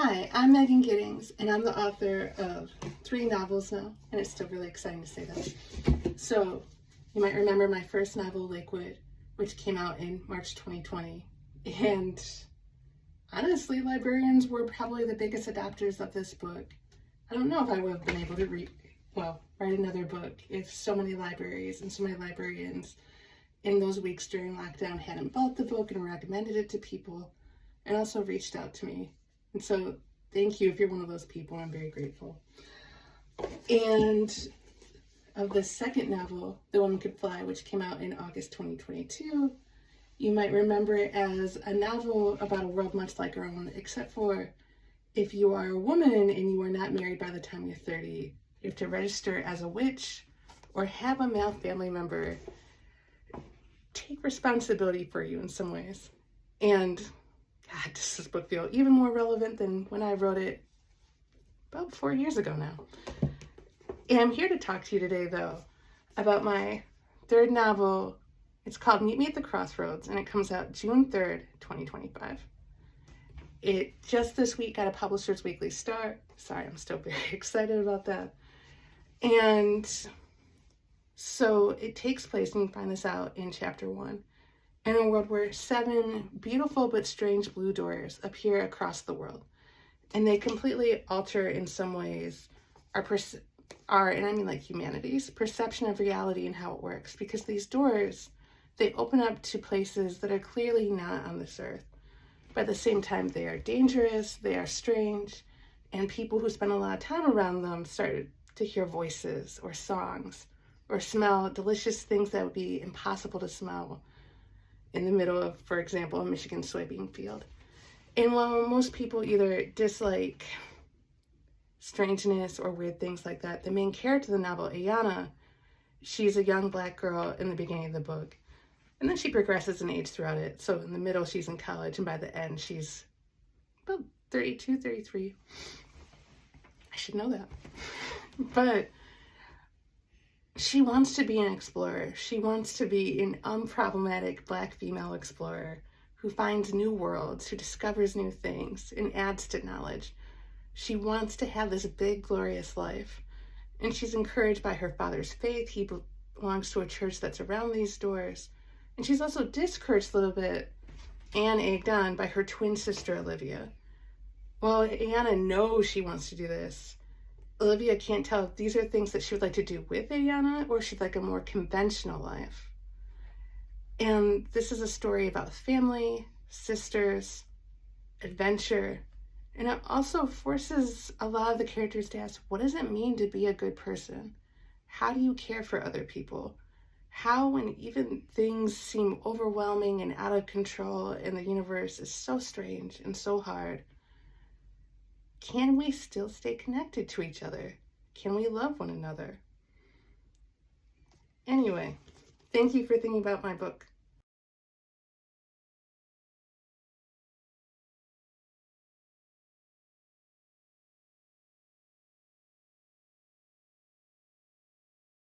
Hi, I'm Megan Giddings, and I'm the author of 3 novels now, and it's still really exciting to say that. So, you might remember my first novel, Lakewood, which came out in March 2020, and honestly, librarians were probably the biggest adopters of this book. I don't know if I would have been able to write another book if so many libraries and so many librarians in those weeks during lockdown hadn't bought the book and recommended it to people, and also reached out to me. And so thank you if you're one of those people. I'm very grateful. And of the second novel, The Woman Could Fly, which came out in August 2022, you might remember it as a novel about a world much like our own, except for if you are a woman and you are not married by the time you're 30, you have to register as a witch or have a male family member take responsibility for you in some ways. And God, does this book feel even more relevant than when I wrote it about 4 years ago now. And I'm here to talk to you today, though, about my third novel. It's called Meet Me at the Crossroads, and it comes out June 3rd, 2025. It just this week got a Publisher's Weekly star. Sorry, I'm still very excited about that. And so it takes place, and you can find this out in chapter 1, in a world where 7 beautiful but strange blue doors appear across the world. And they completely alter, in some ways, our, and I mean like humanity's, perception of reality and how it works. Because these doors, they open up to places that are clearly not on this earth. But at the same time, they are dangerous, they are strange, and people who spend a lot of time around them start to hear voices or songs or smell delicious things that would be impossible to smell in the middle of, for example, a Michigan soybean field. And while most people either dislike strangeness or weird things like that, the main character of the novel, Ayana, she's a young Black girl in the beginning of the book. And then she progresses in age throughout it. So in the middle, she's in college, and by the end, she's about 32, 33. I should know that. But she wants to be an explorer. She wants to be an unproblematic Black female explorer who finds new worlds, who discovers new things, and adds to knowledge. She wants to have this big, glorious life. And she's encouraged by her father's faith. He belongs to a church that's around these doors. And she's also discouraged a little bit and egged on by her twin sister, Olivia. Well, Ayana knows she wants to do this. Olivia can't tell if these are things that she would like to do with Ayana or she'd like a more conventional life. And this is a story about family, sisters, adventure, and it also forces a lot of the characters to ask, what does it mean to be a good person? How do you care for other people? How, when even things seem overwhelming and out of control and the universe is so strange and so hard, can we still stay connected to each other? Can we love one another? Anyway, thank you for thinking about my book.